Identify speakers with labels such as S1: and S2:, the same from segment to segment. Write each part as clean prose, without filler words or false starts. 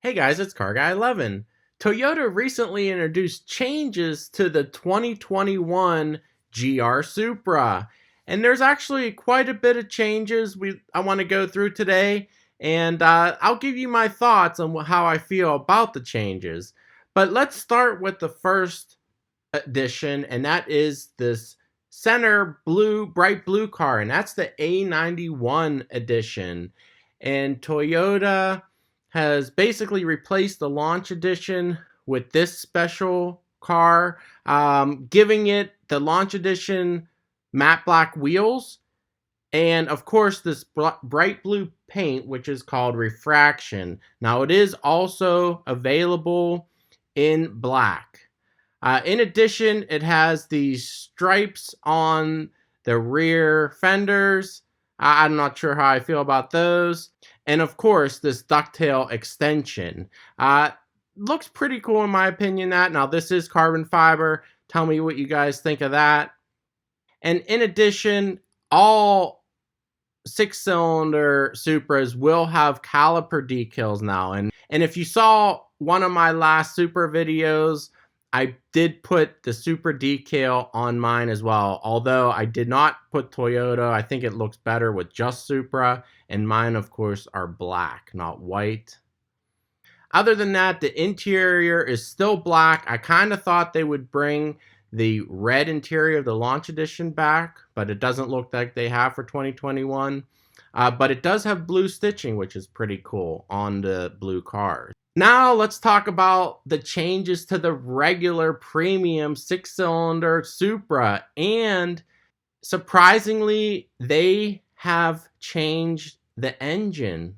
S1: Hey guys, it's Car Guy 11. Toyota recently introduced changes to the 2021 GR Supra. And there's actually quite a bit of changes I want to go through today. And I'll give you my thoughts on how I feel about the changes. But let's start with the first edition, and that is this center blue, bright blue car. And that's the A91 edition. And Toyota has basically replaced the launch edition with this special car, giving it the launch edition matte black wheels, and of course this bright blue paint, which is called refraction. Now it is also available in black. In addition, it has these stripes on the rear fenders. I'm not sure how I feel about those. And of course, this ducktail extension. Looks pretty cool in my opinion. Now this is carbon fiber. Tell me what you guys think of that. And in addition, all 6-cylinder Supras will have caliper decals now. And if you saw one of my last Supra videos, I did put the Supra decal on mine as well, although I did not put Toyota. I think it looks better with just Supra, and mine, of course, are black, not white. Other than that, the interior is still black. I kind of thought they would bring the red interior of the launch edition back, but it doesn't look like they have for 2021. But it does have blue stitching, which is pretty cool on the blue cars. Now let's talk about the changes to the regular premium 6-cylinder Supra. And surprisingly, they have changed the engine.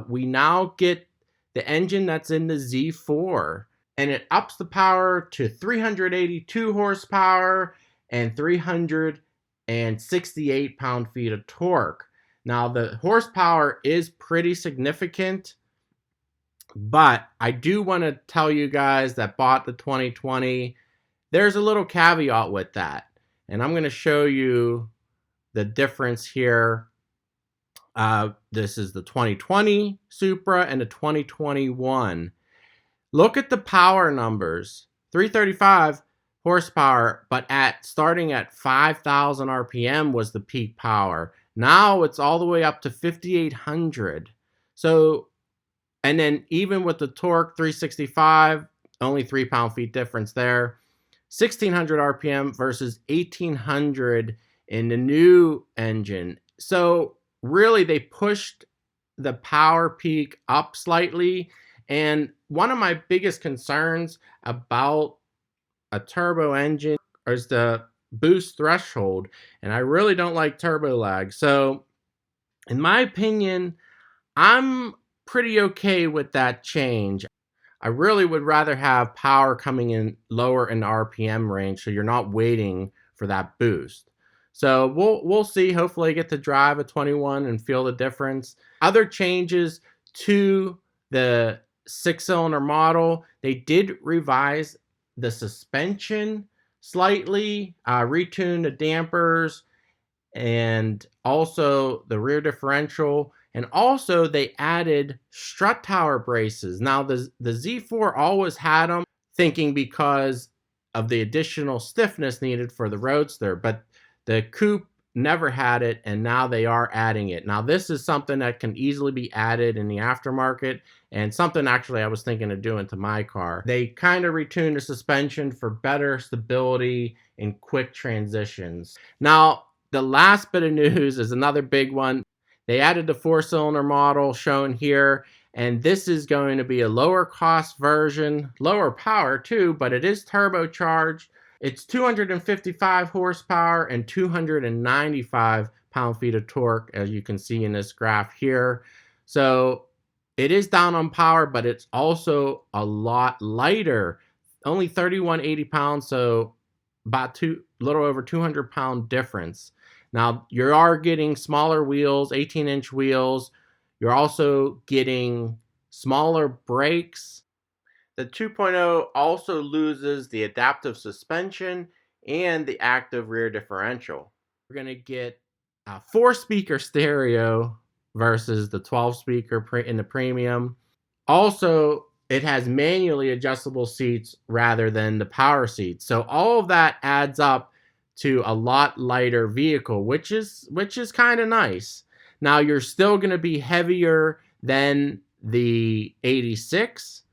S1: We now get the engine that's in the Z4. And it ups the power to 382 horsepower and 368 pound-feet of torque. Now, the horsepower is pretty significant, but I do want to tell you guys that bought the 2020, there's a little caveat with that. And I'm going to show you the difference here. This is the 2020 Supra and the 2021. Look at the power numbers. 335 horsepower, but starting at 5,000 RPM was the peak power. Now it's all the way up to 5,800. So, and then even with the torque, 365, only 3 pound-feet difference there. 1,600 RPM versus 1,800 in the new engine. So really, they pushed the power peak up slightly. And one of my biggest concerns about a turbo engine is the boost threshold. And I really don't like turbo lag. So in my opinion, I'm pretty okay with that change. I really would rather have power coming in lower in the RPM range, so you're not waiting for that boost. So we'll see. Hopefully I get to drive a 21 and feel the difference. Other changes to the 6-cylinder model, they did revise the suspension slightly, retune the dampers, and also the rear differential. And also they added strut tower braces. Now the Z4 always had them, thinking because of the additional stiffness needed for the Roadster, but the Coupe never had it, and now they are adding it. Now this is something that can easily be added in the aftermarket, and something actually I was thinking of doing to my car. They kind of retuned the suspension for better stability in quick transitions. Now the last bit of news is another big one. They added the 4-cylinder model shown here, and this is going to be a lower cost version, lower power too, but it is turbocharged. It's 255 horsepower and 295 pound-feet of torque, as you can see in this graph here. So it is down on power, but it's also a lot lighter. Only 3,180 pounds, so about little over 200 pound difference. Now, you are getting smaller wheels, 18-inch wheels. You're also getting smaller brakes. The 2.0 also loses the adaptive suspension and the active rear differential. We're going to get a 4-speaker stereo versus the 12-speaker in the premium. Also, it has manually adjustable seats rather than the power seats. So all of that adds up to a lot lighter vehicle, which is kind of nice. Now you're still going to be heavier than the 86,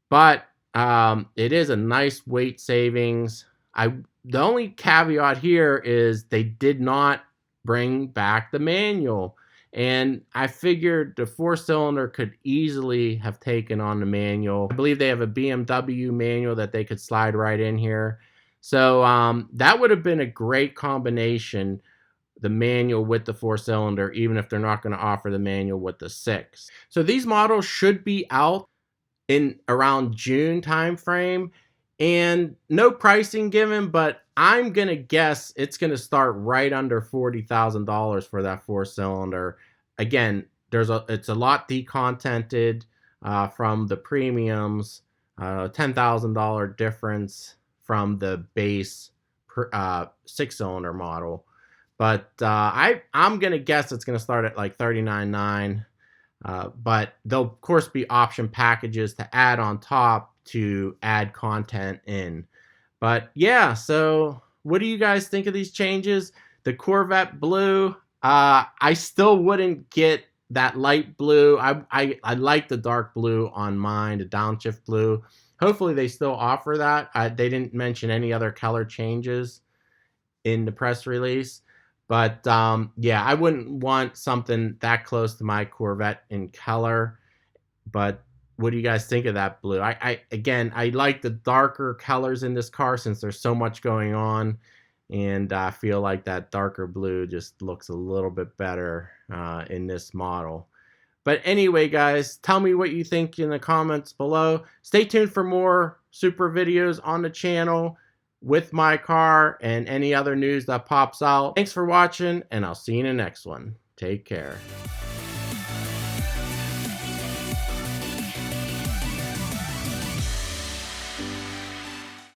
S1: but it is a nice weight savings. The only caveat here is they did not bring back the manual. And I figured the 4-cylinder could easily have taken on the manual. I believe they have a BMW manual that they could slide right in here. So that would have been a great combination, the manual with the 4-cylinder, even if they're not going to offer the manual with the 6. So these models should be out in around June timeframe, and no pricing given, but I'm gonna guess it's gonna start right under $40,000 for that 4-cylinder. Again, it's a lot decontented from the premiums, $10,000 difference from the base 6-cylinder model. But I'm gonna guess it's gonna start at like $39,900. But there'll of course be option packages to add on top to add content in. But yeah, so what do you guys think of these changes? The Corvette blue, I still wouldn't get that light blue. I like the dark blue on mine, the downshift blue. Hopefully they still offer that. They didn't mention any other color changes in the press release. But yeah, I wouldn't want something that close to my Corvette in color. But what do you guys think of that blue? Again, I like the darker colors in this car since there's so much going on. And I feel like that darker blue just looks a little bit better in this model. But anyway, guys, tell me what you think in the comments below. Stay tuned for more Supra videos on the channel with my car and any other news that pops out. Thanks for watching, and I'll see you in the next one. Take care.